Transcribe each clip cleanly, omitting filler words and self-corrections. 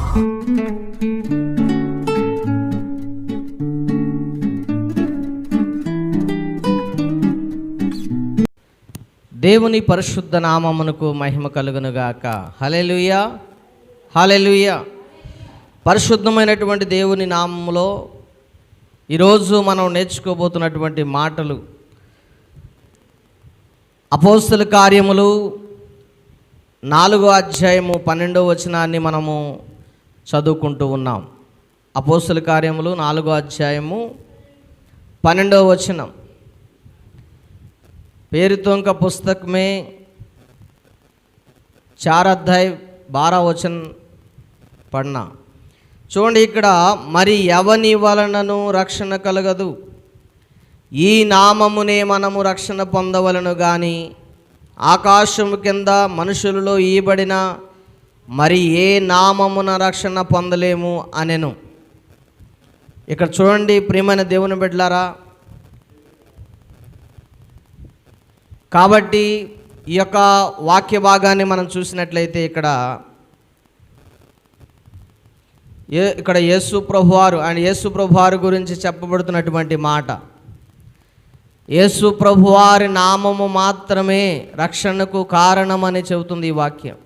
దేవుని పరిశుద్ధ నామమునకు మహిమ కలుగునుగాక. హల్లెలూయా, హల్లెలూయా. పరిశుద్ధమైనటువంటి దేవుని నామములో ఈరోజు మనం నేర్చుకోబోతున్నటువంటి మాటలు అపోస్తల కార్యములు 4వ అధ్యాయము 12వ వచనాన్ని మనము చదువుకుంటూ ఉన్నాం. అపోస్తల కార్యములు 4వ అధ్యాయము 12వ వచనం. पेरितों का पुस्तक में 4 अध्याय 12 वचन पढ़ना. చూడండి, ఇక్కడ మరి ఎవని వలనను రక్షణ కలగదు, ఈ నామమునే మనము రక్షణ పొందవలను గాని ఆకాశము కింద మనుషులలో ఈయబడిన మరి ఏ నామమున రక్షణ పొందలేము అనెను. ఇక్కడ చూడండి ప్రియమైన దేవుని బిడ్డలారా, కాబట్టి ఈ యొక్క వాక్య భాగాన్ని మనం చూసినట్లయితే ఇక్కడ యేసు ప్రభువారు గురించి చెప్పబడుతున్నటువంటి మాట, యేసు ప్రభువారి నామము మాత్రమే రక్షణకు కారణమని చెబుతుంది ఈ వాక్యం.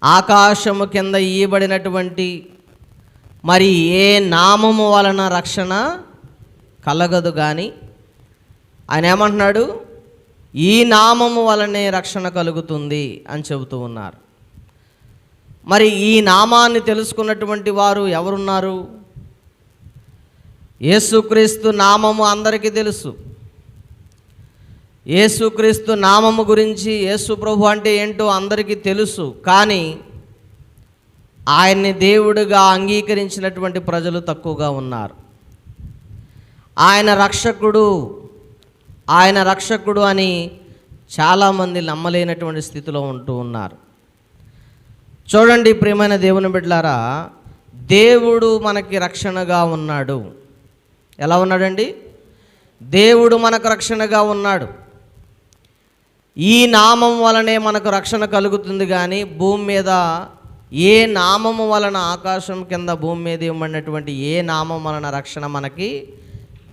ఆకాశము కింద ఇయ్యబడినటువంటి మరి ఏ నామము వలన రక్షణ కలగదు కానీ ఆయన ఏమంటున్నాడు, ఈ నామము వలనే రక్షణ కలుగుతుంది అని చెబుతూ ఉన్నారు. మరి ఈ నామాన్ని తెలుసుకున్నటువంటి వారు ఎవరున్నారు? యేసుక్రీస్తు నామము అందరికీ తెలుసు. యేసుక్రీస్తు నామము గురించి, యేసు ప్రభు అంటే ఏంటో అందరికీ తెలుసు. కానీ ఆయన్ని దేవుడిగా అంగీకరించినటువంటి ప్రజలు తక్కువగా ఉన్నారు. ఆయన రక్షకుడు అని చాలామంది నమ్మలేనటువంటి స్థితిలో ఉంటూ ఉన్నారు. చూడండి ప్రియమైన దేవుని బిడ్డలారా, దేవుడు మనకి రక్షణగా ఉన్నాడు. ఎలా ఉన్నాడండి? దేవుడు మనకు రక్షణగా ఉన్నాడు. ఈ నామం వలనే మనకు రక్షణ కలుగుతుంది కానీ భూమి మీద ఏ నామము వలన, ఆకాశం కింద భూమి మీద ఇవ్వబడినటువంటి ఏ నామం వలన రక్షణ మనకి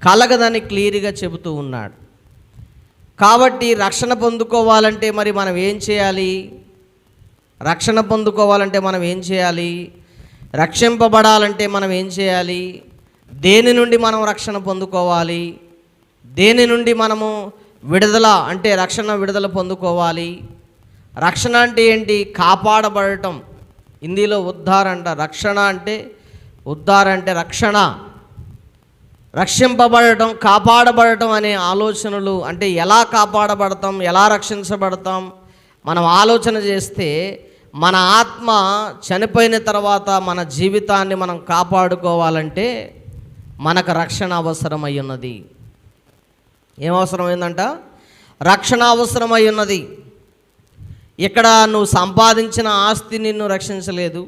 కలగదని క్లియర్గా చెబుతూ ఉన్నాడు. కాబట్టి రక్షణ పొందుకోవాలంటే మరి మనం ఏం చేయాలి? రక్షింపబడాలంటే మనం ఏం చేయాలి? దేని నుండి మనం రక్షణ పొందుకోవాలి? దేని నుండి మనము విడుదల పొందుకోవాలి? రక్షణ అంటే ఏంటి? కాపాడబడటం. హిందీలో ఉద్ధార అంట. రక్షణ అంటే ఉద్ధార అంటే రక్షణ, రక్షింపబడటం, కాపాడబడటం అనే ఆలోచనలు. అంటే ఎలా కాపాడబడతాం, ఎలా రక్షించబడతాం మనం ఆలోచన చేస్తే, మన ఆత్మ చనిపోయిన తర్వాత మన జీవితాన్ని మనం కాపాడుకోవాలంటే మనకు రక్షణ అవసరమై ఉన్నది. ఏమవసరమైందంట? రక్షణ అవసరమై ఉన్నది. ఇక్కడ నువ్వు సంపాదించిన ఆస్తి నిన్ను రక్షించలేదు.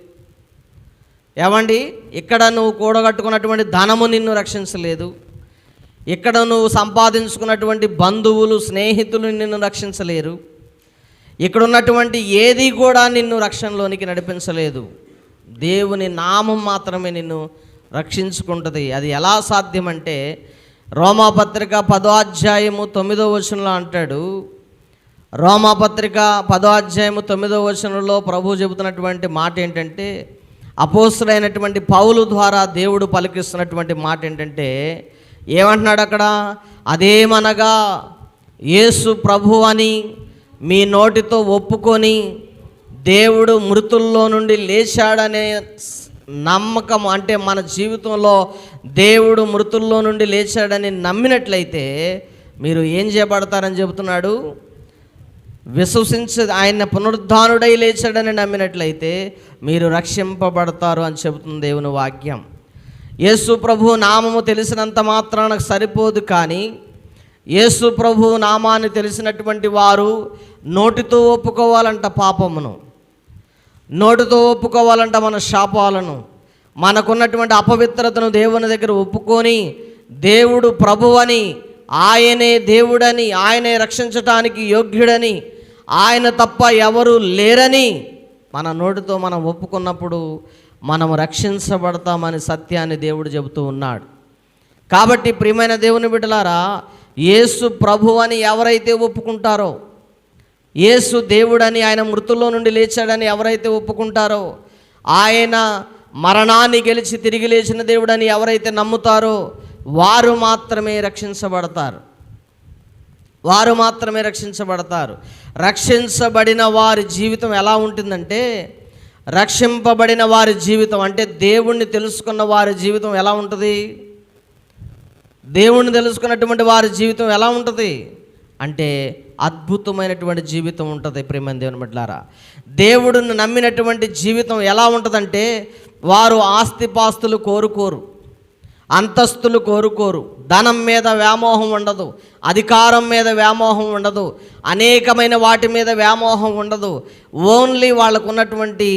ఏమండి, ఇక్కడ నువ్వు కూడగట్టుకున్నటువంటి ధనము నిన్ను రక్షించలేదు. ఇక్కడ నువ్వు సంపాదించుకున్నటువంటి బంధువులు, స్నేహితులు నిన్ను రక్షించలేరు. ఇక్కడ ఉన్నటువంటి ఏది కూడా నిన్ను రక్షణలోనికి నడిపించలేదు. దేవుని నామం మాత్రమే నిన్ను రక్షించుకుంటుంది. అది ఎలా సాధ్యమంటే రోమాపత్రిక 10వ అధ్యాయము 9వ వచనంలో అంటాడు. రోమాపత్రిక 10వ అధ్యాయము 9వ వచనంలో ప్రభు చెబుతున్నటువంటి మాట ఏంటంటే, అపోస్తలుడైనటువంటి పౌలు ద్వారా దేవుడు పలికిస్తున్నటువంటి మాట ఏంటంటే, ఏమంటున్నాడు అక్కడ? అదేమనగా యేసు ప్రభు అని మీ నోటితో ఒప్పుకొని దేవుడు మృతుల్లో నుండి లేచాడనే నమ్మకం, అంటే మన జీవితంలో దేవుడు మృతుల్లో నుండి లేచాడని నమ్మినట్లయితే మీరు ఏం చేయబడతారని చెబుతున్నాడు? ఆయన పునరుద్ధానుడై లేచాడని నమ్మినట్లయితే మీరు రక్షింపబడతారు అని చెబుతుంది దేవుని వాక్యం. యేసు ప్రభు నామము తెలిసినంత మాత్రాన సరిపోదు, కానీ యేసు ప్రభు నామాన్ని తెలిసినటువంటి వారు నోటితో ఒప్పుకోవాలంట పాపమును, నోటితో ఒప్పుకోవాలంట మన శాపాలను, మనకున్నటువంటి అపవిత్రతను దేవుని దగ్గర ఒప్పుకొని దేవుడు ప్రభువని, ఆయనే దేవుడని, ఆయనే రక్షించటానికి యోగ్యుడని, ఆయన తప్ప ఎవరు లేరని మన నోటితో మనం ఒప్పుకున్నప్పుడు మనం రక్షించబడతామని సత్యాన్ని దేవుడు చెబుతూ ఉన్నాడు. కాబట్టి ప్రియమైన దేవుని బిడ్డలారా, యేసు ప్రభు అని ఎవరైతే ఒప్పుకుంటారో, యేసు దేవుడని, ఆయన మృతుల్లో నుండి లేచాడని ఎవరైతే ఒప్పుకుంటారో, ఆయన మరణాన్ని గెలిచి తిరిగి లేచిన దేవుడని ఎవరైతే నమ్ముతారో వారు మాత్రమే రక్షించబడతారు. వారు మాత్రమే రక్షించబడతారు. రక్షించబడిన వారి జీవితం ఎలా ఉంటుందంటే, రక్షింపబడిన వారి జీవితం అంటే దేవుణ్ణి తెలుసుకున్న వారి జీవితం ఎలా ఉంటుంది? దేవుణ్ణి తెలుసుకున్నటువంటి వారి జీవితం ఎలా ఉంటుంది అంటే అద్భుతమైనటువంటి జీవితం ఉంటుంది. ప్రియమైన దేవుని బిడ్డలారా, దేవుడిని నమ్మినటువంటి జీవితం ఎలా ఉంటుందంటే, వారు ఆస్తిపాస్తులు కోరుకోరు, అంతస్తులు కోరుకోరు, ధనం మీద వ్యామోహం ఉండదు, అధికారం మీద వ్యామోహం ఉండదు, అనేకమైన వాటి మీద వ్యామోహం ఉండదు. ఓన్లీ వాళ్ళకు ఉన్నటువంటి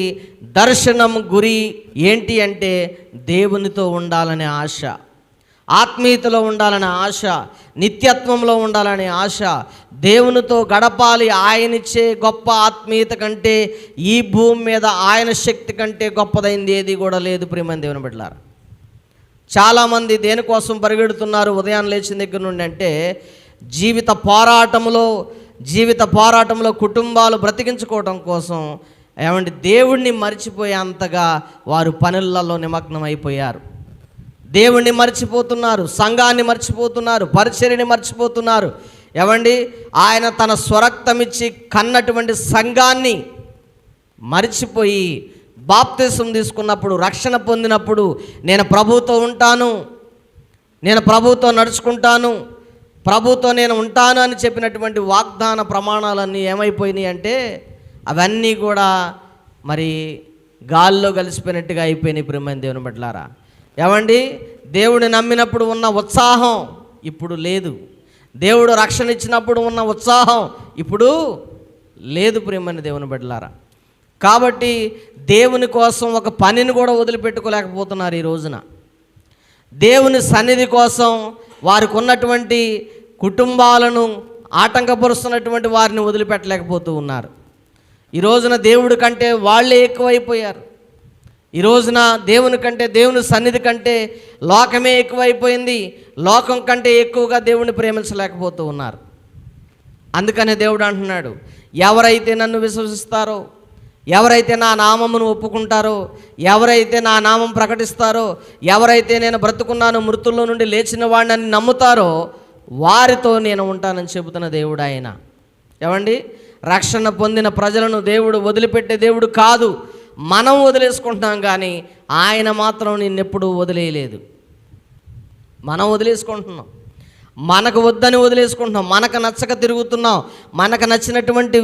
దర్శనం, గురి ఏంటి అంటే దేవునితో ఉండాలనే ఆశ, ఆత్మీయతలో ఉండాలనే ఆశ, నిత్యత్వంలో ఉండాలనే ఆశ, దేవునితో గడపాలి. ఆయనిచ్చే గొప్ప ఆత్మీయత కంటే ఈ భూమి మీద ఆయన శక్తి కంటే గొప్పదైంది ఏది కూడా లేదు. ప్రియమైన దేవుని బిడ్డలారా, చాలామంది దేనికోసం పరిగెడుతున్నారు ఉదయాన్ని లేచిన దగ్గర నుండి అంటే జీవిత పోరాటంలో కుటుంబాలు బ్రతికించుకోవడం కోసం. ఏమంటే దేవుణ్ణి మర్చిపోయేంతగా వారు పనులలో నిమగ్నం అయిపోయారు. దేవుణ్ణి మర్చిపోతున్నారు, సంఘాన్ని మర్చిపోతున్నారు, పరిచర్యని మర్చిపోతున్నారు. ఏమండి, ఆయన తన స్వరక్తమిచ్చి కన్నటువంటి సంఘాన్ని మర్చిపోయి బాప్తిసం తీసుకున్నప్పుడు, రక్షణ పొందినప్పుడు, నేను ప్రభువుతో ఉంటాను, నేను ప్రభువుతో నడుచుకుంటాను, ప్రభువుతో నేను ఉంటాను అని చెప్పినటువంటి వాగ్దాన ప్రమాణాలన్నీ ఏమైపోయినాయి అంటే అవన్నీ కూడా మరి గాల్లో కలిసిపోయినట్టుగా అయిపోయినాయి. ప్రియమైన దేవుని బిడ్డలారా, ఏమండి, దేవుడిని నమ్మినప్పుడు ఉన్న ఉత్సాహం ఇప్పుడు లేదు. దేవుడు రక్షణ ఇచ్చినప్పుడు ఉన్న ఉత్సాహం ఇప్పుడు లేదు. ప్రియమైన దేవుని బిడ్డలారా, కాబట్టి దేవుని కోసం ఒక పనిని కూడా వదిలిపెట్టుకోలేకపోతున్నారు ఈ రోజున. దేవుని సన్నిధి కోసం వారికి ఉన్నటువంటి కుటుంబాలను ఆటంకపరుస్తున్నటువంటి వారిని వదిలిపెట్టలేకపోతూ ఉన్నారు. ఈ రోజున దేవుడి కంటే వాళ్ళే ఎక్కువైపోయారు. ఈ రోజున దేవుని కంటే, దేవుని సన్నిధి కంటే లోకమే ఎక్కువైపోయింది. లోకం కంటే ఎక్కువగా దేవుని ప్రేమించలేకపోతూ ఉన్నారు. అందుకనే దేవుడు అంటున్నాడు, ఎవరైతే నన్ను విశ్వసిస్తారో, ఎవరైతే నా నామమును ఒప్పుకుంటారో, ఎవరైతే నా నామం ప్రకటిస్తారో, ఎవరైతే నేను బ్రతుకున్నాను, మృతుల్లో నుండి లేచిన వాడిని నమ్ముతారో వారితో నేను ఉంటానని చెబుతున్న దేవుడు ఆయన. ఏమండి, రక్షణ పొందిన ప్రజలను దేవుడు వదిలిపెట్టే దేవుడు కాదు. మనం వదిలేసుకుంటున్నాం, కానీ ఆయన మాత్రం నిన్నెప్పుడూ వదిలేయలేదు. మనం వదిలేసుకుంటున్నాం, మనకు వద్దని వదిలేసుకుంటున్నాం, మనకు నచ్చక తిరుగుతున్నాం, మనకు నచ్చినటువంటి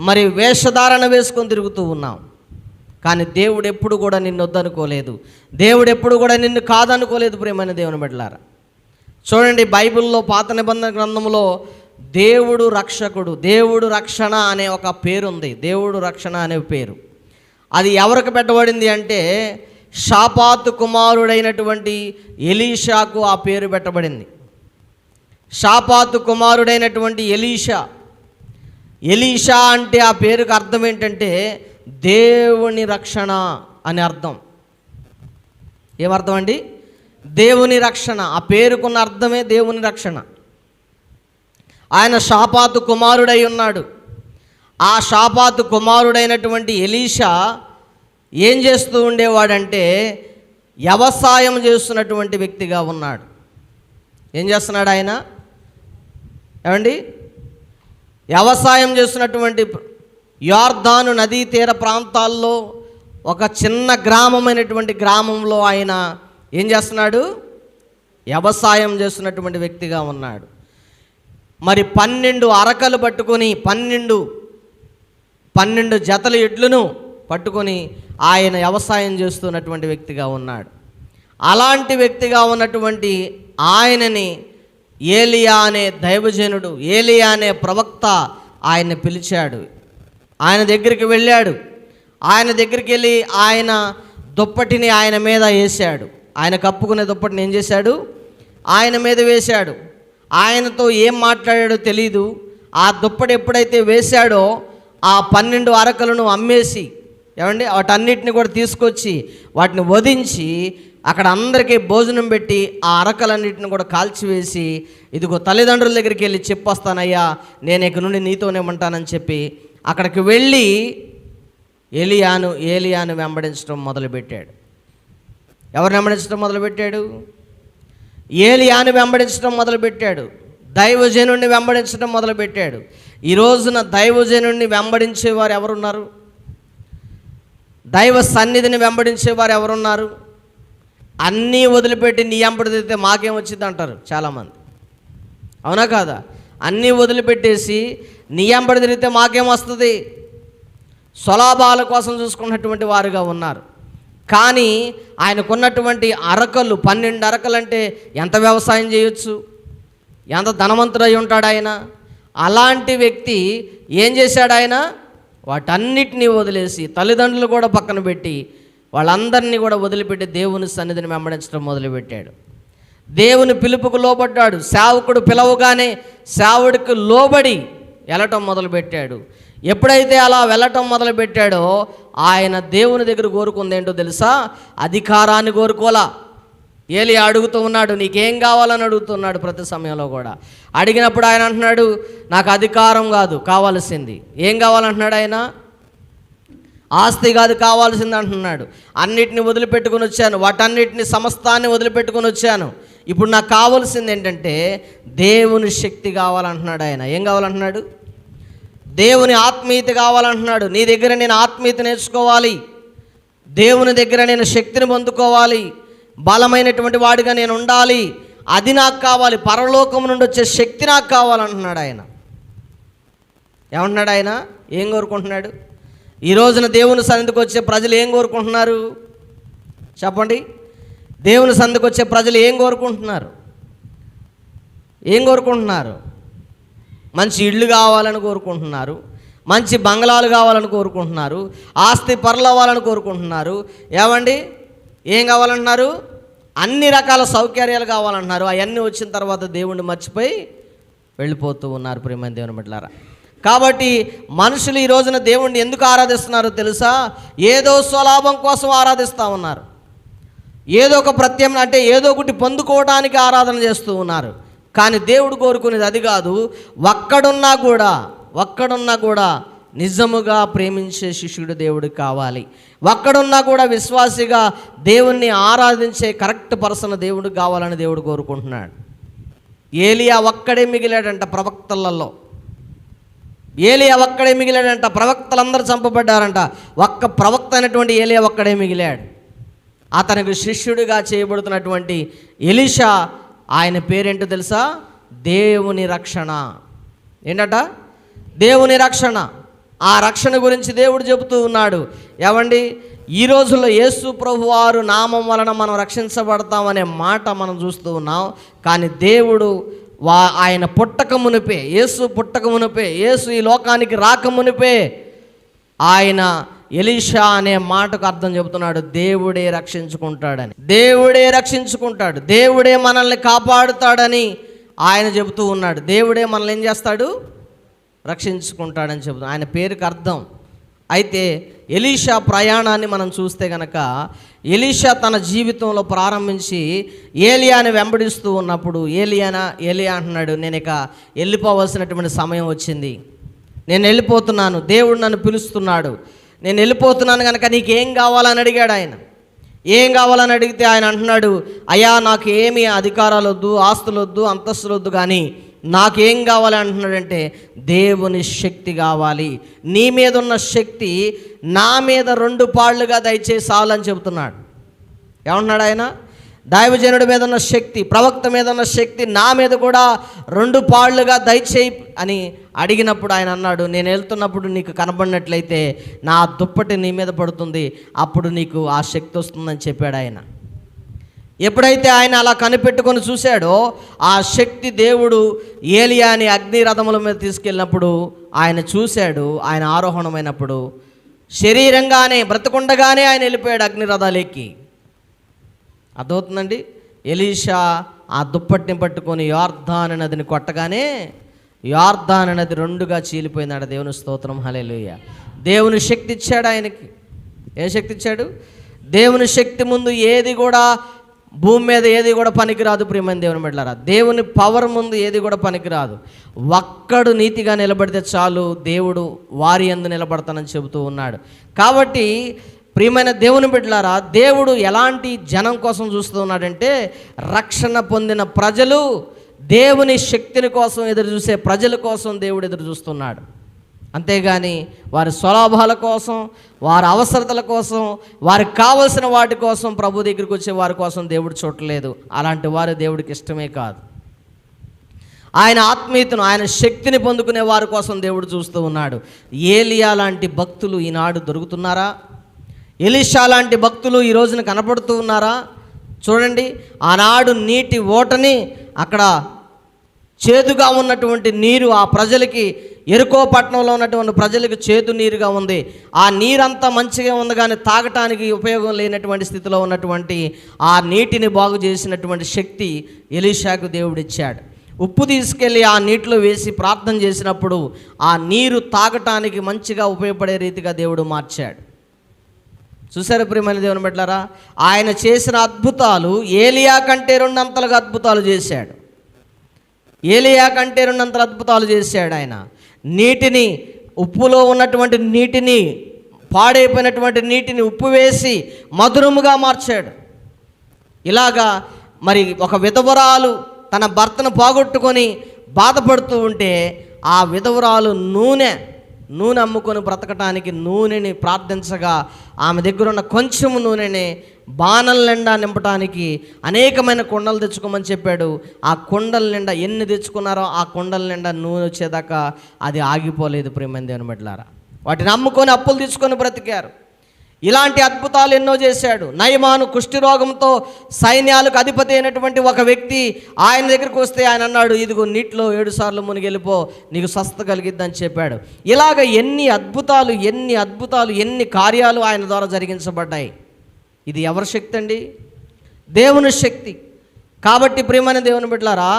మరి వేషధారణ వేసుకొని తిరుగుతూ ఉన్నాం. కానీ దేవుడు ఎప్పుడు కూడా నిన్ను వద్దనుకోలేదు, దేవుడు ఎప్పుడు కూడా నిన్ను కాదనుకోలేదు. ప్రియమైన దేవుని బిడ్డలారా, చూడండి, బైబిల్లో పాత నిబంధన గ్రంథంలో దేవుడు రక్షకుడు, దేవుడు రక్షణ అనే ఒక పేరు ఉంది. దేవుడు రక్షణ అనే పేరు అది ఎవరికి పెట్టబడింది అంటే షాపాతు కుమారుడైనటువంటి ఎలీషాకు ఆ పేరు పెట్టబడింది. షాపాతు కుమారుడైనటువంటి ఎలీషా అంటే ఆ పేరుకు అర్థం ఏంటంటే దేవుని రక్షణ అని అర్థం. ఏమర్థం అండి? దేవుని రక్షణ. ఆ పేరుకున్న అర్థమే దేవుని రక్షణ. ఆయన షాపాతు కుమారుడై ఉన్నాడు. ఆ షాపాతు కుమారుడైనటువంటి ఎలీషా ఏం చేస్తూ ఉండేవాడంటే వ్యవసాయం చేస్తున్నటువంటి వ్యక్తిగా ఉన్నాడు. ఏం చేస్తున్నాడు ఆయన? ఏమండి, వ్యవసాయం చేస్తున్నటువంటి యోర్దాను నదీ తీర ప్రాంతాల్లో ఒక చిన్న గ్రామమైనటువంటి గ్రామంలో ఆయన ఏం చేస్తున్నాడు? వ్యవసాయం చేస్తున్నటువంటి వ్యక్తిగా ఉన్నాడు. మరి 12 అరకలు పట్టుకొని 12 జతల ఎడ్లను పట్టుకొని ఆయన వ్యవసాయం చేస్తున్నటువంటి వ్యక్తిగా ఉన్నాడు. అలాంటి వ్యక్తిగా ఉన్నటువంటి ఆయనని ఏలియా అనే దైవజనుడు, ఏలియా అనే ప్రవక్త ఆయన్ని పిలిచాడు. ఆయన దగ్గరికి వెళ్ళాడు. ఆయన దగ్గరికి వెళ్ళి ఆయన దుప్పటిని ఆయన మీద వేశాడు. ఆయన కప్పుకునే దుప్పటిని ఏం చేశాడు? ఆయన మీద వేశాడు. ఆయనతో ఏం మాట్లాడాడో తెలీదు. ఆ దుప్పటి ఎప్పుడైతే వేశాడో ఆ 12 అరకలను అమ్మేసి ఏమండి వాటన్నిటిని కూడా తీసుకొచ్చి వాటిని వధించి అక్కడ అందరికీ భోజనం పెట్టి ఆ అరకలన్నిటిని కూడా కాల్చివేసి, ఇదిగో తల్లిదండ్రుల దగ్గరికి వెళ్ళి చెప్పొస్తానయ్యా, నేను ఇక నుండి నీతోనే ఉంటానని చెప్పి అక్కడికి వెళ్ళి ఏలియాను వెంబడించడం మొదలుపెట్టాడు. ఎవరిని వెంబడించడం మొదలుపెట్టాడు? ఏలియాను వెంబడించడం మొదలుపెట్టాడు. దైవజనుడిని వెంబడించడం మొదలుపెట్టాడు. ఈ రోజున దైవజనుడిని వెంబడించేవారు ఎవరున్నారు? దైవ సన్నిధిని వెంబడించేవారు ఎవరున్నారు? అన్నీ వదిలిపెట్టి నీ వెంబడి తిరిగితే మాకేం వచ్చింది అంటారు చాలామంది. అవునా కాదా? అన్నీ వదిలిపెట్టేసి నీ వెంబడి తిరిగితే మాకేం వస్తుంది, స్వలాభాల కోసం చూసుకున్నటువంటి వారుగా ఉన్నారు. కానీ ఆయనకున్నటువంటి అరకలు 12 అరకలు అంటే ఎంత వ్యవసాయం చేయొచ్చు, ఎంత ధనవంతుడై ఉంటాడు ఆయన. అలాంటి వ్యక్తి ఏం చేశాడు? ఆయన వాటన్నిటినీ వదిలేసి తల్లిదండ్రులు కూడా పక్కన పెట్టి వాళ్ళందరినీ కూడా వదిలిపెట్టి దేవుని సన్నిధిని వెంబడించడం మొదలుపెట్టాడు. దేవుని పిలుపుకు లోబడ్డాడు. సేవకుడు పిలవగానే సేవకుడికి లోబడి వెళ్ళటం మొదలుపెట్టాడు. ఎప్పుడైతే అలా వెళ్ళటం మొదలుపెట్టాడో ఆయన దేవుని దగ్గర కోరుకుంది ఏంటో తెలుసా? అధికారాన్ని కోరుకోలా. ఏలియా అడుగుతూ ఉన్నాడు, నీకేం కావాలని అడుగుతున్నాడు. ప్రతి సమయంలో కూడా అడిగినప్పుడు ఆయన అంటున్నాడు, నాకు అధికారం కాదు కావాల్సింది. ఏం కావాలంటున్నాడు ఆయన? ఆస్తి కాదు కావాల్సింది అంటున్నాడు. అన్నిటిని వదిలిపెట్టుకుని వచ్చాను, వాటన్నిటిని సమస్తాన్ని వదిలిపెట్టుకుని వచ్చాను. ఇప్పుడు నాకు కావాల్సింది ఏంటంటే దేవుని శక్తి కావాలంటున్నాడు ఆయన. ఏం కావాలంటున్నాడు? దేవుని ఆత్మీయత కావాలంటున్నాడు. నీ దగ్గర నేను ఆత్మీయత నేర్చుకోవాలి, దేవుని దగ్గర నేను శక్తిని పొందుకోవాలి, బలమైనటువంటి వాడిగా నేను ఉండాలి, అది నాకు కావాలి, పరలోకం నుండి వచ్చే శక్తి నాకు కావాలంటున్నాడు ఆయన. ఏమంటున్నాడు ఆయన? ఏం కోరుకుంటున్నాడు? ఈ రోజున దేవుని సన్నిధికి వచ్చే ప్రజలు ఏం కోరుకుంటున్నారు చెప్పండి? దేవుని సన్నిధికి వచ్చే ప్రజలు ఏం కోరుకుంటున్నారు? ఏం కోరుకుంటున్నారు? మంచి ఇళ్ళు కావాలని కోరుకుంటున్నారు, మంచి బంగ్లాలు కావాలని కోరుకుంటున్నారు, ఆస్తి పరలవ్వాలని కోరుకుంటున్నారు. ఏమండి ఏం కావాలంటున్నారు? అన్ని రకాల సౌకర్యాలు కావాలంటున్నారు. అవన్నీ వచ్చిన తర్వాత దేవుణ్ణి మర్చిపోయి వెళ్ళిపోతూ ఉన్నారు. ప్రియమైన దేవుని బిడ్డలారా, కాబట్టి మనుషులు ఈ రోజున దేవుణ్ణి ఎందుకు ఆరాధిస్తున్నారో తెలుసా? ఏదో స్వలాభం కోసం ఆరాధిస్తూ ఉన్నారు. ఏదో ఒక ప్రత్యామ్నాయం అంటే ఏదో ఒకటి పొందుకోవడానికి ఆరాధన చేస్తూ ఉన్నారు. కానీ దేవుడు కోరుకునేది అది కాదు. ఒక్కడున్నా కూడా నిజముగా ప్రేమించే శిష్యుడు దేవుడికి కావాలి. ఒక్కడున్నా కూడా విశ్వాసిగా దేవుణ్ణి ఆరాధించే కరెక్ట్ పర్సన్ దేవుడికి కావాలని దేవుడు కోరుకుంటున్నాడు. ఏలియా ఒక్కడే మిగిలాడంట ప్రవక్తలలో. ఏలియా ఒక్కడే మిగిలాడంట. ప్రవక్తలందరూ చంపబడ్డారంట. ఒక్క ప్రవక్త అయినటువంటి ఏలియా ఒక్కడే మిగిలాడు. అతనికి శిష్యుడిగా చేయబడుతున్నటువంటి ఎలీషా, ఆయన పేరేంటో తెలుసా? దేవుని రక్షణ. ఏంటట? దేవుని రక్షణ. ఆ రక్షణ గురించి దేవుడు చెబుతూ ఉన్నాడు. ఏమండి ఈ రోజుల్లో యేసు ప్రభువారు నామం వలన మనం రక్షించబడతామనే మాట మనం చూస్తూ ఉన్నాం. కానీ దేవుడు ఆయన పుట్టక మునిపే, యేసు పుట్టక మునిపే, యేసు ఈ లోకానికి రాక మునిపే ఆయన ఎలీషా అనే మాటకు అర్థం చెబుతున్నాడు. దేవుడే రక్షించుకుంటాడని, దేవుడే రక్షించుకుంటాడు, దేవుడే మనల్ని కాపాడుతాడని ఆయన చెబుతూ ఉన్నాడు. దేవుడే మనల్ని ఏం చేస్తాడు? రక్షించుకుంటాడని చెబుతాడు. ఆయన పేరుకి అర్థం. అయితే ఎలీషా ప్రయాణాన్ని మనం చూస్తే కనుక, ఎలీషా తన జీవితంలో ప్రారంభించి ఏలియాని వెంబడిస్తూ ఉన్నప్పుడు ఏలియా అంటున్నాడు, నేను ఇక వెళ్ళిపోవలసినటువంటి సమయం వచ్చింది, నేను వెళ్ళిపోతున్నాను, దేవుడు నన్ను పిలుస్తున్నాడు, నేను వెళ్ళిపోతున్నాను కనుక నీకేం కావాలని అడిగాడు ఆయన. ఏం కావాలని అడిగితే ఆయన అంటున్నాడు, అయ్యా నాకు ఏమీ అధికారాలు వద్దు, ఆస్తులు వద్దు, అంతస్తులు వద్దు, కానీ నాకేం కావాలి అంటున్నాడంటే దేవుని శక్తి కావాలి. నీ మీద ఉన్న శక్తి నా మీద 2 పాళ్ళుగా దయచేసి చాలని చెబుతున్నాడు. ఏమంటున్నాడు ఆయన? దైవజనుడి మీద ఉన్న శక్తి, ప్రవక్త మీద ఉన్న శక్తి నా మీద కూడా 2 పాళ్ళుగా దయచేయి అని అడిగినప్పుడు ఆయన అన్నాడు, నేను వెళ్తున్నప్పుడు నీకు కనబడినట్లయితే నా దుప్పటి నీ మీద పడుతుంది, అప్పుడు నీకు ఆ శక్తి వస్తుందని చెప్పాడు ఆయన. ఎప్పుడైతే ఆయన అలా కనిపెట్టుకొని చూశాడో ఆ శక్తి దేవుడు ఏలియాని అగ్ని రథముల మీద తీసుకెళ్ళినప్పుడు ఆయన చూశాడు. ఆయన ఆరోహణమైనప్పుడు శరీరంగానే బ్రతకుండగానే ఆయన వెళ్ళిపోయాడు అగ్ని రథాలు ఎక్కి. అర్థమవుతుందండి? ఎలీషా ఆ దుప్పటిని పట్టుకొని యోర్దాను నదిని కొట్టగానే యోర్దాను నది 2గా చీలిపోయిందట. దేవుని స్తోత్రం, హల్లెలూయా. దేవుని శక్తి ఇచ్చాడు ఆయనకి. ఏ శక్తి ఇచ్చాడు? దేవుని శక్తి ముందు ఏది కూడా భూమి మీద ఏది కూడా పనికిరాదు ప్రియమైన దేవుని బిడ్డలారా. దేవుని పవర్ ముందు ఏది కూడా పనికిరాదు. ఒక్కడు నీతిగా నిలబడితే చాలు, దేవుడు వారి యందు నిలబడతానని చెబుతూ ఉన్నాడు. కాబట్టి ప్రియమైన దేవుని బిడ్డలారా, దేవుడు ఎలాంటి జనం కోసం చూస్తూ ఉన్నాడంటే, రక్షణ పొందిన ప్రజలు, దేవుని శక్తిని కోసం ఎదురు చూసే ప్రజల కోసం దేవుడు ఎదురు చూస్తున్నాడు. అంతేగాని వారి స్వలాభాల కోసం, వారి అవసరతల కోసం, వారికి కావలసిన వాటి కోసం ప్రభు దగ్గరికి వచ్చే వారి కోసం దేవుడు చూడలేదు. అలాంటి వారు దేవుడికి ఇష్టమే కాదు. ఆయన ఆత్మీయతను, ఆయన శక్తిని పొందుకునే వారి కోసం దేవుడు చూస్తూ ఉన్నాడు. ఏలియా లాంటి భక్తులు ఈనాడు దొరుకుతున్నారా? ఎలీషా లాంటి భక్తులు ఈ రోజున కనపడుతూ ఉన్నారా? చూడండి, ఆనాడు నీటి ఓటని, అక్కడ చేదుగా ఉన్నటువంటి నీరు ఆ ప్రజలకి, ఎరుకో పట్టణంలో ఉన్నటువంటి ప్రజలకు చేదు నీరుగా ఉంది. ఆ నీరంతా మంచిగా ఉంది, కానీ తాగటానికి ఉపయోగం లేనటువంటి స్థితిలో ఉన్నటువంటి ఆ నీటిని బాగు చేసినటువంటి శక్తి ఎలీషాకు దేవుడిచ్చాడు. ఉప్పు తీసుకెళ్ళి ఆ నీటిలో వేసి ప్రార్థన చేసినప్పుడు ఆ నీరు తాగటానికి మంచిగా ఉపయోగపడే రీతిగా దేవుడు మార్చాడు. చూసారు ప్రియమైన దేవుని బిడ్డలారా, ఆయన చేసిన అద్భుతాలు ఏలియా కంటే 2 అంతలుగా అద్భుతాలు చేశాడు. ఏలియా కంటే 2 అంతల అద్భుతాలు చేశాడు. ఆయన నీటిని, ఉప్పులో ఉన్నటువంటి నీటిని, పాడైపోయినటువంటి నీటిని ఉప్పు వేసి మధురముగా మార్చాడు. ఇలాగా మరి ఒక విధవరాలు తన భర్తను పోగొట్టుకొని బాధపడుతూ ఉంటే ఆ విధవరాలు నూనె అమ్ముకొని బ్రతకటానికి నూనెని ప్రార్థించగా, ఆమె దగ్గర ఉన్న కొంచెం నూనెని బాణల నిండా నింపటానికి అనేకమైన కుండలు తెచ్చుకోమని చెప్పాడు. ఆ కుండల నిండా ఎన్ని తెచ్చుకున్నారో ఆ కుండల నిండా నూనె వచ్చేదాకా అది ఆగిపోలేదు ప్రియమైన దేవుని బిడ్డలారా. వాటిని అమ్ముకొని అప్పులు తీసుకొని బ్రతికారు. ఇలాంటి అద్భుతాలు ఎన్నో చేశాడు. నయమాను కుష్ఠరోగంతో సైన్యాలకు అధిపతి అయినటువంటి ఒక వ్యక్తి ఆయన దగ్గరికి వస్తే ఆయన అన్నాడు, ఇదిగో నీటిలో 7 సార్లు మునిగెళ్ళిపో, నీకు స్వస్థత కలిగిద్దని చెప్పాడు. ఇలాగ ఎన్ని అద్భుతాలు ఎన్ని కార్యాలు ఆయన ద్వారా జరిగించబడ్డాయి. ఇది ఎవరి శక్తి అండి? దేవుని శక్తి. కాబట్టి ప్రియమైన దేవుని బిడ్డలారా,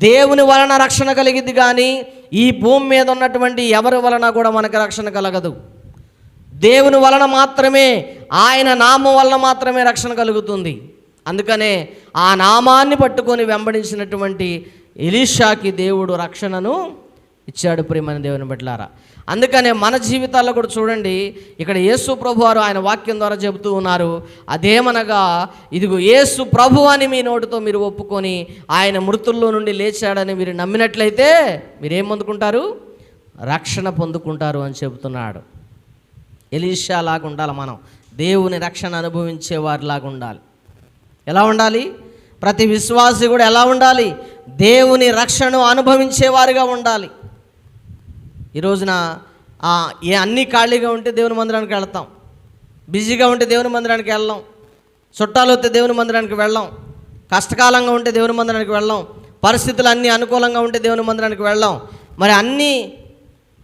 దేవుని వలన రక్షణ కలిగిద్ది, కానీ ఈ భూమి మీద ఉన్నటువంటి ఎవరి వలన కూడా మనకు రక్షణ కలగదు. దేవుని వలన మాత్రమే, ఆయన నామం వలన మాత్రమే రక్షణ కలుగుతుంది. అందుకనే ఆ నామాన్ని పట్టుకొని వెంబడించినటువంటి ఎలీషాకి దేవుడు రక్షణను ఇచ్చాడు ప్రియమైన దేవుని బిడ్డలారా. అందుకనే మన జీవితాల్లో కూడా చూడండి, ఇక్కడ యేసు ప్రభు వారు ఆయన వాక్యం ద్వారా చెబుతూ ఉన్నారు. అదేమనగా, ఇదిగో యేసు ప్రభు అని మీ నోటితో మీరు ఒప్పుకొని ఆయన మృతుల్లో నుండి లేచాడని మీరు నమ్మినట్లయితే మీరేం పొందుకుంటారు? రక్షణ పొందుకుంటారు అని చెబుతున్నాడు. ఎలీషా లాగా ఉండాలి మనం. దేవుని రక్షణ అనుభవించే వారిలాగా ఉండాలి. ఎలా ఉండాలి? ప్రతి విశ్వాసి కూడా ఎలా ఉండాలి? దేవుని రక్షణను అనుభవించేవారిగా ఉండాలి. ఈ రోజున అన్నీ ఖాళీగా ఉంటే దేవుని మందిరానికి వెళ్తాం, బిజీగా ఉంటే దేవుని మందిరానికి వెళ్ళాం, చుట్టాలు వస్తే దేవుని మందిరానికి వెళ్ళాం, కష్టకాలంగా ఉంటే దేవుని మందిరానికి వెళ్ళాం, పరిస్థితులు అన్నీ అనుకూలంగా ఉంటే దేవుని మందిరానికి వెళ్ళాం. మరి అన్నీ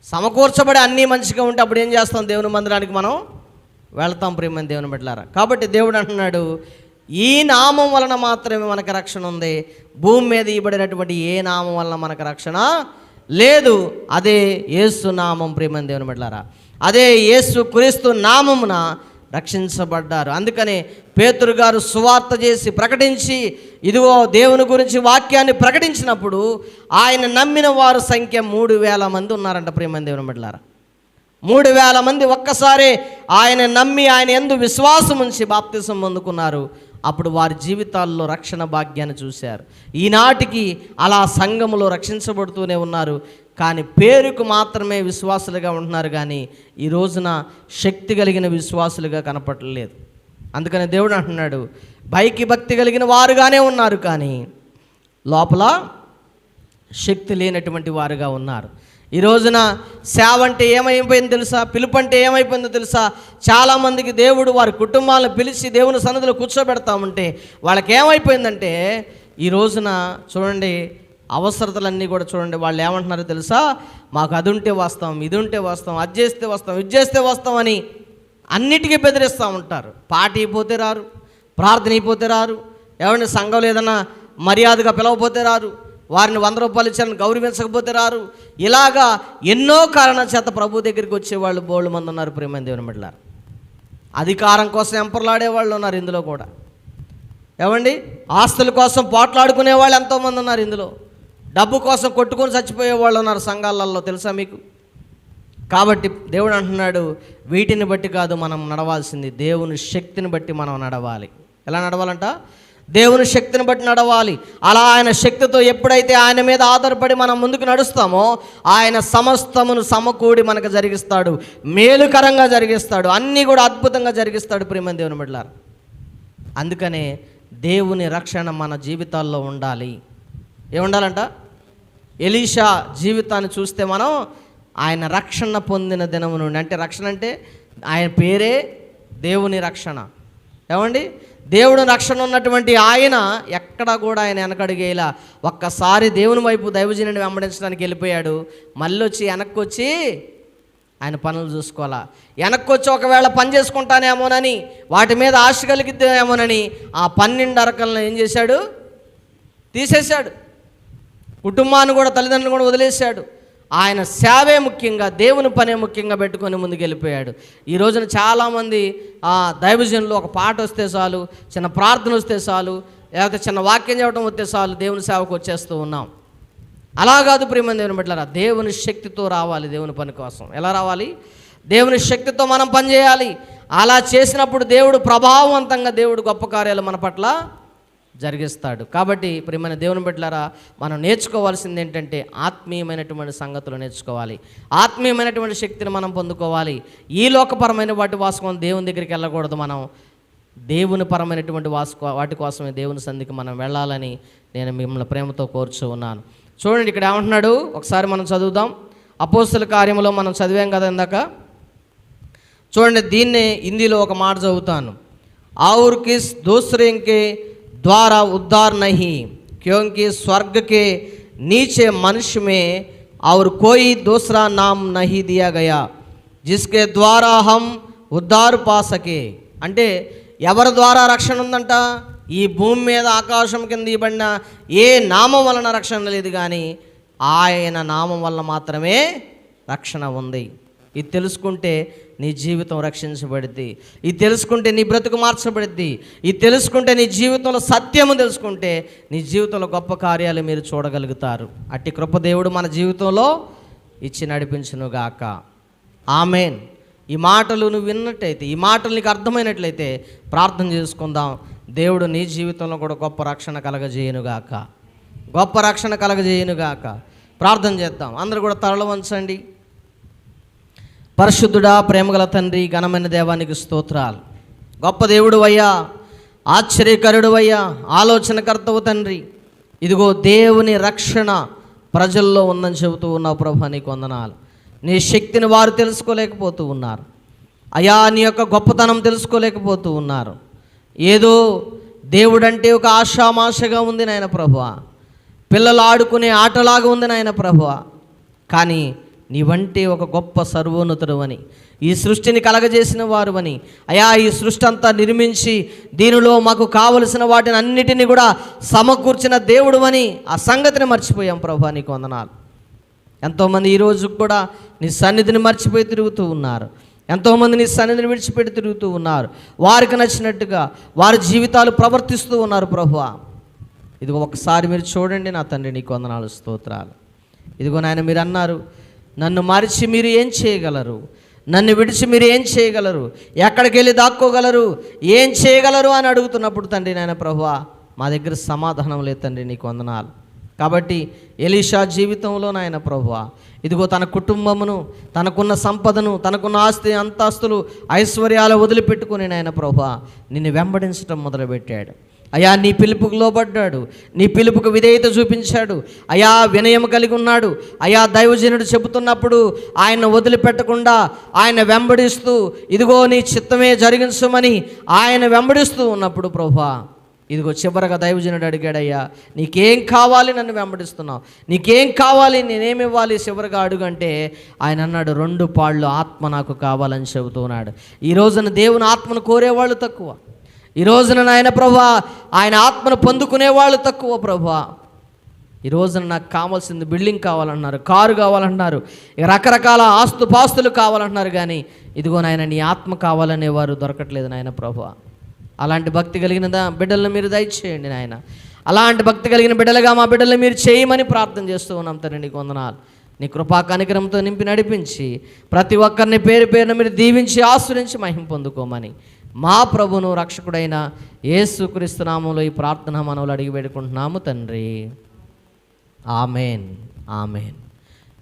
సమకూర్చబడి అన్నీ మంచిగా ఉంటే అప్పుడు ఏం చేస్తాం? దేవుని మందిరానికి మనం వెళ్తాం ప్రియమైన దేవుని బిడ్డలారా. కాబట్టి దేవుడు అంటున్నాడు, ఈ నామం వలన మాత్రమే మనకు రక్షణ ఉంది. భూమి మీద ఇవ్వబడినటువంటి ఏ నామం వలన మనకు రక్షణ లేదు. అదే యేసు నామం ప్రియమైన దేవుని బిడ్డలారా. అదే యేసు క్రీస్తు నామమున రక్షించబడ్డారు. అందుకనే పేతురు గారు సువార్త చేసి ప్రకటించి, ఇదిగో దేవుని గురించి వాక్యాన్ని ప్రకటించినప్పుడు ఆయన నమ్మిన వారి సంఖ్య 3,000 మంది ఉన్నారంట ప్రియమైన దేవుని బిడ్డలారా. 3,000 మంది ఒక్కసారే ఆయన నమ్మి ఆయన యందు విశ్వాసం ఉంచి బాప్తిసం పొందుకున్నారు. అప్పుడు వారి జీవితాల్లో రక్షణ భాగ్యాన్ని చూశారు. ఈనాటికి అలా సంఘములో రక్షించబడుతూనే ఉన్నారు. కానీ పేరుకు మాత్రమే విశ్వాసులుగా ఉంటున్నారు, కానీ ఈ రోజున శక్తి కలిగిన విశ్వాసులుగా కనపడలేదు. అందుకని దేవుడు అంటున్నాడు, పైకి భక్తి కలిగిన వారుగానే ఉన్నారు, కానీ లోపల శక్తి లేనటువంటి వారుగా ఉన్నారు. ఈ రోజున సేవ అంటే ఏమైపోయిందో తెలుసా? పిలుపు అంటే ఏమైపోయిందో తెలుసా? చాలామందికి దేవుడు వారి కుటుంబాలను పిలిచి దేవుని సన్నిధిలో కూర్చోబెడతా ఉంటే వాళ్ళకి ఏమైపోయిందంటే, ఈ రోజున చూడండి, అవసరతలన్నీ కూడా చూడండి, వాళ్ళు ఏమంటున్నారో తెలుసా? మాకు అది ఉంటే వస్తాం, ఇది ఉంటే వస్తాం, అది చేస్తే వస్తాం, ఇది చేస్తే వస్తాం అని అన్నిటికీ బెదిరిస్తూ ఉంటారు. పాట అయిపోతే రారు, ప్రార్థన అయిపోతే రారు, ఏమంటే సంఘంలో ఏదైనా మర్యాదగా పిలవపోతే రారు, వారిని 100 రూపాయలు ఇచ్చారని గౌరవించకపోతే రారు. ఇలాగా ఎన్నో కారణాల చేత ప్రభు దగ్గరికి వచ్చేవాళ్ళు బోళ్ళు మంది ఉన్నారు ప్రియమైన దేవుని బిడ్డలారా. అధికారం కోసం ఎంపర్లాడే వాళ్ళు ఉన్నారు ఇందులో కూడా. ఏమండి, ఆస్తుల కోసం పోట్లాడుకునే వాళ్ళు ఎంతోమంది ఉన్నారు ఇందులో. డబ్బు కోసం కొట్టుకొని చచ్చిపోయే వాళ్ళు ఉన్నారు సంఘాలలో, తెలుసా మీకు? కాబట్టి దేవుడు అంటున్నాడు, వీటిని బట్టి కాదు మనం నడవాల్సింది, దేవుని శక్తిని బట్టి మనం నడవాలి. ఎలా నడవాలంట? దేవుని శక్తిని బట్టి నడవాలి. అలా ఆయన శక్తితో ఎప్పుడైతే ఆయన మీద ఆధారపడి మనం ముందుకు నడుస్తామో ఆయన సమస్తమును సమకూడి మనకు జరిగిస్తాడు, మేలుకరంగా జరిగిస్తాడు, అన్నీ కూడా అద్భుతంగా జరిగిస్తాడు. ప్రియమైన దేవుని బిడ్డలారా, అందుకనే దేవుని రక్షణ మన జీవితాల్లో ఉండాలి. ఏముండాలంట? ఎలీషా జీవితాన్ని చూస్తే మనం ఆయన రక్షణ పొందిన దినము నుండి, అంటే రక్షణ అంటే ఆయన పేరే దేవుని రక్షణ. ఏమండి, దేవుడు రక్షణ ఉన్నటువంటి ఆయన ఎక్కడా కూడా ఆయన వెనకడిగేలా ఒక్కసారి దేవుని వైపు దైవజనుడిని వెంబడించడానికి వెళ్ళిపోయాడు. మళ్ళీ వచ్చి వెనక్కి వచ్చి ఆయన పనులు చూసుకోవాలా. వెనక్కి వచ్చి ఒకవేళ పని చేసుకుంటానేమోనని, వాటి మీద ఆశ కలిగిద్దామోనని ఆ 12 అరకలను ఏం చేశాడు? తీసేశాడు. కుటుంబాన్ని కూడా, తల్లిదండ్రులు కూడా వదిలేశాడు. ఆయన సేవే ముఖ్యంగా, దేవుని పనే ముఖ్యంగా పెట్టుకొని ముందుకు వెళ్ళిపోయాడు. ఈ రోజున చాలామంది దైవజనులు ఒక పాట వస్తే చాలు, చిన్న ప్రార్థన వస్తే చాలు, లేకపోతే చిన్న వాక్యం చెప్పడం వస్తే చాలు, దేవుని సేవకు వచ్చేస్తూ ఉన్నాం. అలా కాదు ప్రియమైన దేవుని బిడ్డలారా, దేవుని శక్తితో రావాలి దేవుని పని కోసం. ఎలా రావాలి? దేవుని శక్తితో మనం పనిచేయాలి. అలా చేసినప్పుడు దేవుడు ప్రభావవంతంగా, దేవుడు గొప్ప కార్యాలు మన పట్ల జరిగిస్తాడు. కాబట్టి ప్రియమైన దేవుని బిడ్డలారా, మనం నేర్చుకోవాల్సింది ఏంటంటే ఆత్మీయమైనటువంటి సంగతులు నేర్చుకోవాలి, ఆత్మీయమైనటువంటి శక్తిని మనం పొందుకోవాలి. ఈ లోకపరమైన వాటి వాసుకొని దేవుని దగ్గరికి వెళ్ళకూడదు. మనం దేవుని పరమైనటువంటి వాటి కోసమే దేవుని సన్నిధికి మనం వెళ్ళాలని నేను మిమ్మల్ని ప్రేమతో కోరుచూ ఉన్నాను. చూడండి, ఇక్కడ ఏమంటున్నాడు ఒకసారి మనం చదువుదాం. అపోస్తల కార్యములో మనం చదివాం కదా ఇందాక. చూడండి, దీన్నే హిందీలో ఒక మాట చదువుతాను. और किस दूसरे के द्वारा उद्धार नहीं, क्योंकि स्वर्ग के नीचे मनुष्य में और कोई दूसरा नाम नहीं दिया गया जिसके द्वारा हम उद्धार पा सके. అంటే ఎవరి ద్వారా రక్షణ ఉందంట? ఈ భూమి మీద ఆకాశం కింద ఇవ్వబడిన ఏ నామం వలన రక్షణ లేదు, కానీ ఆయన నామం వల్ల మాత్రమే రక్షణ ఉంది. ఇది తెలుసుకుంటే నీ జీవితం రక్షించబడిద్ది. ఇది తెలుసుకుంటే నీ బ్రతుకు మార్చబడిద్ది. ఇది తెలుసుకుంటే నీ జీవితంలో సత్యము తెలుసుకుంటే నీ జీవితంలో గొప్ప కార్యాలు మీరు చూడగలుగుతారు. అట్టి కృప దేవుడు మన జీవితంలో ఇచ్చి నడిపించునుగాక. ఆమేన్. ఈ మాటలు నువ్వు విన్నట్టయితే, ఈ మాటలు నీకు అర్థమైనట్లయితే ప్రార్థన చేసుకుందాం. దేవుడు నీ జీవితంలో కూడా గొప్ప రక్షణ కలగజేయునుగాక, గొప్ప రక్షణ కలగజేయునుగాక. ప్రార్థన చేద్దాం. అందరూ కూడా తలలు వంచండి. పరిశుద్ధుడా, ప్రేమగల తండ్రి, ఘనమైన దేవానికి స్తోత్రాలు. గొప్ప దేవుడు అయ్యా, ఆశ్చర్యకరుడు అయ్యా, ఆలోచనకర్తవు తండ్రి. ఇదిగో దేవుని రక్షణ ప్రజల్లో ఉందని చెబుతూ ఉన్నావు ప్రభా, నీకు వందనాలు. నీ శక్తిని వారు తెలుసుకోలేకపోతూ ఉన్నారు అయ్యా, నీ యొక్క గొప్పతనం తెలుసుకోలేకపోతూ ఉన్నారు. ఏదో దేవుడంటే ఒక ఆషామాషగా ఉంది నాయన ప్రభువా, పిల్లలు ఆడుకునే ఆటలాగా ఉంది నాయన ప్రభువా. కానీ నీవంటే ఒక గొప్ప సర్వోన్నతుడు అని, ఈ సృష్టిని కలగజేసిన వారు అని అయా, ఈ సృష్టి అంతా నిర్మించి దీనిలో మాకు కావలసిన వాటిని అన్నిటినీ కూడా సమకూర్చిన దేవుడు అని ఆ సంగతిని మర్చిపోయాం ప్రభా, నీకు వందనాలు. ఎంతోమంది ఈరోజు కూడా నీ సన్నిధిని మర్చిపోయి తిరుగుతూ ఉన్నారు. ఎంతోమంది నీ సన్నిధిని విడిచిపెట్టి తిరుగుతూ ఉన్నారు. వారికి నచ్చినట్టుగా వారి జీవితాలు ప్రవర్తిస్తూ ఉన్నారు ప్రభువా. ఇదిగో ఒకసారి మీరు చూడండి నా తండ్రి, నీకు వందనాలు, స్తోత్రాలు. ఇదిగో నాయన, మీరు అన్నారు, నన్ను మరిచి మీరు ఏం చేయగలరు, నన్ను విడిచి మీరు ఏం చేయగలరు, ఎక్కడికి వెళ్ళి దాక్కోగలరు, ఏం చేయగలరు అని అడుగుతున్నప్పుడు తండ్రి నాయన ప్రభువా, మా దగ్గర సమాధానం లేదు తండ్రి, నీకు వందనాలు. కాబట్టి ఎలీషా జీవితంలో నాయన ప్రభువా, ఇదిగో తన కుటుంబమును, తనకున్న సంపదను, తనకున్న ఆస్తి అంతస్తులు ఐశ్వర్యాలు వదిలిపెట్టుకుని నాయన ప్రభువా నిన్ను వెంబడించడం మొదలుపెట్టాడు. అయా, నీ పిలుపుకు లోబడ్డాడు, నీ పిలుపుకు విధేయత చూపించాడు. అయా, వినయం కలిగి ఉన్నాడు. అయా, దైవజనుడు చెబుతున్నప్పుడు ఆయన వదిలిపెట్టకుండా ఆయన వెంబడిస్తూ, ఇదిగో నీ చిత్తమే జరిగించమని ఆయన వెంబడిస్తూ ఉన్నప్పుడు ప్రభువా, ఇదిగో చివరగా దైవజనుడు అడిగాడయ్యా, నీకేం కావాలి, నన్ను వెంబడిస్తున్నావు, నీకేం కావాలి, నేనేమి ఇవ్వాలి చివరిగా అడుగంటే ఆయన అన్నాడు, 2 పాళ్ళు ఆత్మ నాకు కావాలని చెబుతున్నాడు. ఈ రోజున దేవుని ఆత్మను కోరేవాళ్ళు తక్కువ. ఈ రోజున నాయన ప్రభువా ఆయన ఆత్మను పొందుకునేవాళ్ళు తక్కువ ప్రభువా. ఈ రోజున నాకు కావాల్సింది బిల్డింగ్ కావాలంటున్నారు, కారు కావాలంటున్నారు, ఇక రకరకాల ఆస్తుపాస్తులు కావాలంటున్నారు. కానీ ఇదిగో నాయన నీ ఆత్మ కావాలనేవారు దొరకట్లేదు నాయన ప్రభువా. అలాంటి భక్తి కలిగిన బిడ్డలను మీరు దయచేయండి నాయన. అలాంటి భక్తి కలిగిన బిడ్డలుగా మా బిడ్డలు మీరు చేయమని ప్రార్థన చేస్తూ ఉన్నాం తండ్రి. నీకు వందనాలు. నీ కృపా కనికరంతో నింపి నడిపించి ప్రతి ఒక్కరిని పేరు పేరున మీరు దీవించి ఆశ్రయించి మహిమ పొందుకోమని మా ప్రభును రక్షకుడైన యేసుక్రీస్తు నామములో ఈ ప్రార్థన మనవులు అడిగి వేడుకుంటున్నాము తండ్రి. Amen, amen.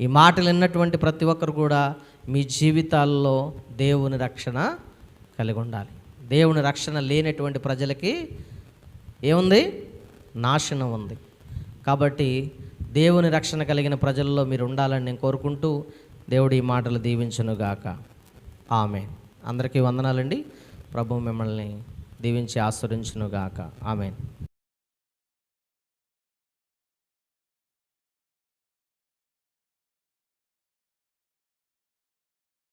ఈ మాటలు విన్నటువంటి ప్రతి ఒక్కరు కూడా మీ జీవితాల్లో దేవుని రక్షణ కలిగి ఉండాలి. దేవుని రక్షణ లేనటువంటి ప్రజలకి ఏముంది? నాశనం ఉంది. కాబట్టి దేవుని రక్షణ కలిగిన ప్రజల్లో మీరు ఉండాలని నేను కోరుకుంటూ దేవుడు ఈ మాటలు దీవించునుగాక. ఆమెన్. అందరికీ వందనాలండి. ప్రభు మిమ్మల్ని దీవించి ఆశీర్వదించునుగాక. ఆమెన్.